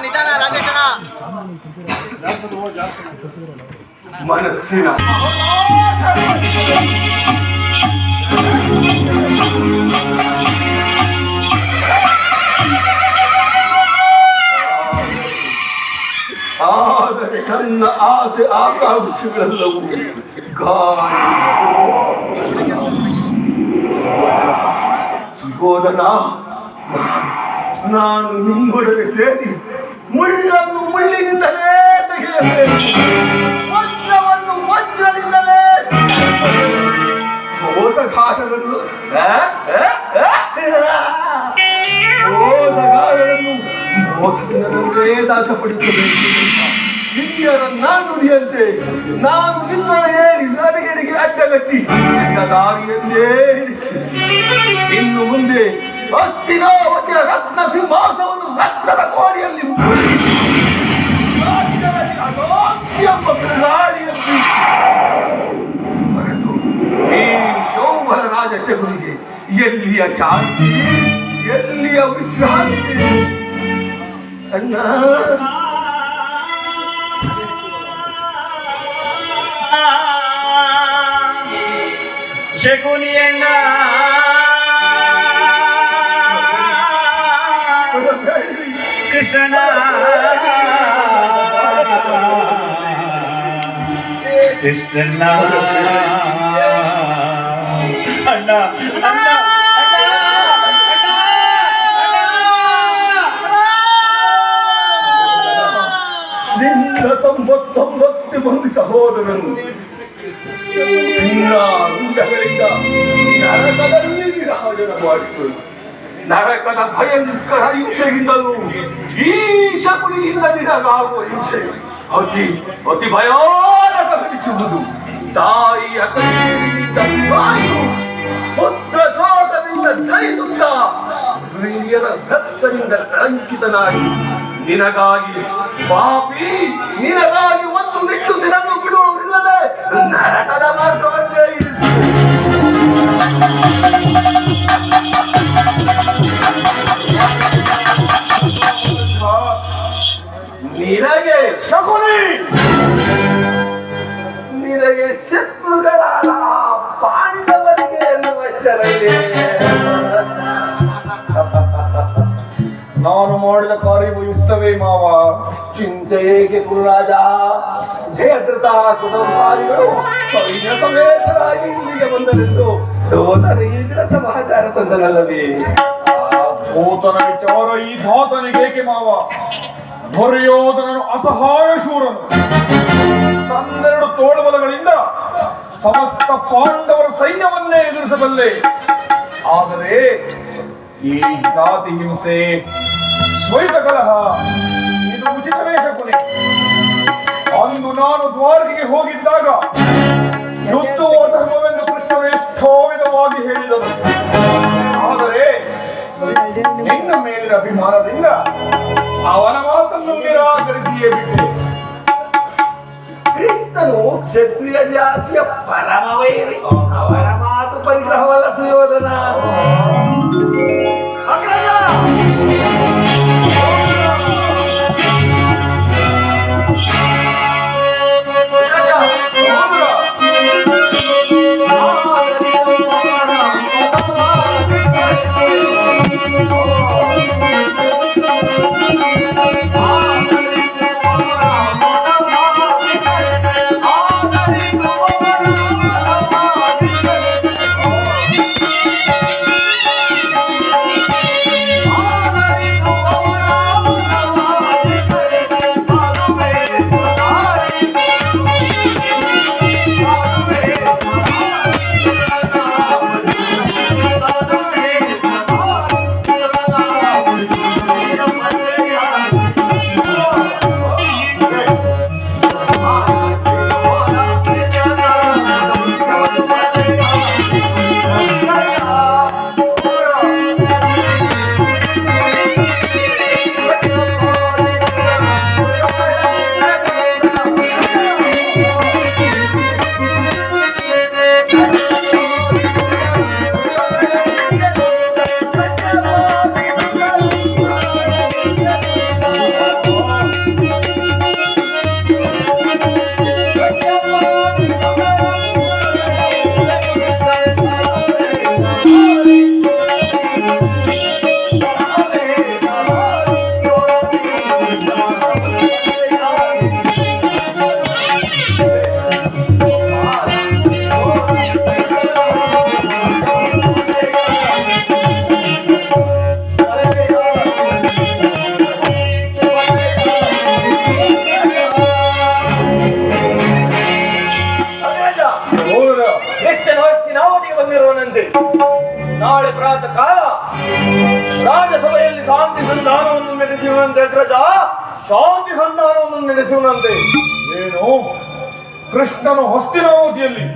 ನಿಧಾನ ರಾಜೇಶನ ಮನಸ್ಸಿನ ಆದರೆ ನನ್ನ ಆಸೆ ಆಕಾಂಕ್ಷೆಗಳೆಲ್ಲವೂ ಸುಗೋದನ, ನಾನು ನಿಮ್ಮೊಡನೆ ಸೇರಿ ಮುಳ್ಳನ್ನು ಮುಳ್ಳಿನಿಂದಲೇ ತೆಗೆಯಬೇಕು, ವಜ್ರವನ್ನು ವಜ್ರದಿಂದಲೇ, ಮೋಸಗಾರರನ್ನು ಮೋಸದಿಂದಲೇ ನಾಶಪಡಿಸಬೇಕು. ಹಿರಿಯರ ನುಡಿಯಂತೆ ನಾನು ನಿನ್ನೊಳಗೆ ನಡೆಗೆಡೆಗೆ ಅಡ್ಡಗಟ್ಟಿ ನಿನ್ನ ದಾರಿಯನ್ನೇ ಹಿಡಿಸಿ ಇನ್ನು ಮುಂದೆ ಹಸ್ತಿನಾವತಿಯ ರತ್ನ ಸಿಂಹಾಸವನ್ನು ರಕ್ತದ ಕೋಡಿಯಲ್ಲಿ ಎಂಬ ಪ್ರಧಾನಿಯಲ್ಲಿ ಹೊರತು ಈ ಶೋಭನ ರಾಜ ಶಕುನಿಗೆ ಎಲ್ಲಿಯ ಶಾಂತಿ, ಎಲ್ಲಿಯ ವಿಶ್ರಾಂತಿ? ಅಣ್ಣ, ಶಕುನಿಯಣ್ಣ, ಕೃಷ್ಣನ ಕೃಷ್ಣನ ಅಣ್ಣ ಅಣ್ಣ ನಿನ್ನ 99 ಮಂದಿ ಸಹೋದರರು ಉಂಡಗಳಿಂದ ನರಕದಲ್ಲಿ ವಿರಾಜನ ಮಾಡಿಸಲು, ನರಕದ ಭಯಂಕರ ಹಿಂಸೆಗಿಂದಲೂ ಈ ಶಕುನಿಯಿಂದ ನಿನಗಾಗುವ ಹಿಂಸೆ ಅತಿ ಭಯಾನಕವೆನಿಸುವುದು. ತಾಯಿಯ ಕೈಯಿಂದ ತಾಯಿಯು ಪುತ್ರ ಶೋಕದಿಂದ ಧರಿಸುತ್ತ ಹಿರಿಯರ ರಕ್ತದಿಂದ ಕಳಂಕಿತನಾಗಿ ನಿನಗಾಗಿ ಪಾಪಿ, ನಿನಗಾಗಿ ಒಂದು ನಿಟ್ಟುಸಿರನ್ನು ಬಿಡುವುದಿಲ್ಲದೆ ನರಕದ ಮಾರ್ಗವನ್ನೇ ಇಳಿಸಿ ನಿನಗೆ ಶಕುನಿ, ನಿನಗೆ ಶತ್ರುಗಳಾದ ಪಾಂಡವರಿಗೆ ಎನ್ನುವಷ್ಟರಲ್ಲಿ ನಾನು ಮಾಡಿದ ಕಾರ್ಯವು ಯುಕ್ತವೇ ಮಾವ. ಚಿಂತೆ ಏಕೆ ಗುರುರಾಜ? ಜಯದ್ರಥ ಕುಟುಂಬಾದಿಗಳು ಸೈನ್ಯ ಸಮೇತರಾಗಿ ಇಲ್ಲಿಗೆ ಬಂದರೆಂದು ದೂತನ ಈಗಿನ ಸಮಾಚಾರ ತಂದನಲ್ಲವೇ? ದೂತನ ವಿಚಾರ ಈ ಧಾತನಿಗೇಕೆ ಮಾವ? ದುರ್ಯೋಧನನು ಅಸಹಾಯ ಶೂರನು. ತನ್ನೆರಡು ತೋಳುಬಲಗಳಿಂದ ಸಮಸ್ತ ಪಾಂಡವರ ಸೈನ್ಯವನ್ನೇ ಎದುರಿಸಬಲ್ಲೆ. ಆದರೆ ಈ ಜಾತಿ ಹಿಂಸೆ, ಶ್ವೇತ ಕಲಹ ಇದು ಉಚಿತವೇ ಶಕುನಿ? ಅಂದು ನಾನು ದ್ವಾರಕೆಗೆ ಹೋಗಿದ್ದಾಗ ಯುದ್ಧವೋ ಧರ್ಮವೆಂದು ಕೃಷ್ಣನು ಎಷ್ಟೋ ವಿಧವಾಗಿ ಹೇಳಿದನು. ಆದರೆ ನಿನ್ನ ಮೇಲಿನ ಅಭಿಮಾನದಿಂದ ಅವನ ಮಾತನ್ನು ನಿರಾಕರಿಸಿಯೇ ಬಿಟ್ಟೆ. ಕೃಷ್ಣನು ಕ್ಷತ್ರಿಯ ಜಾತಿಯ ಪರಮ ವೈರಿ, ಅವರ ಮಾತು ಪರಿಗ್ರಹವಲ್ಲ ಸುಯೋಧನ. ನಾಳೆ ಪ್ರಾತಃ ಕಾಲ ರಾಜಸಭೆಯಲ್ಲಿ ಶಾಂತಿ ಸಂಧಾನವನ್ನು ನಡೆಸುವಂತೆ ಅಗ್ರಜ, ಶಾಂತಿ ಸಂಧಾನವನ್ನು ನಡೆಸುವಂತೆ. ಏನು ಕೃಷ್ಣನು ಹಸ್ತಿನಾವತಿಯಲ್ಲಿ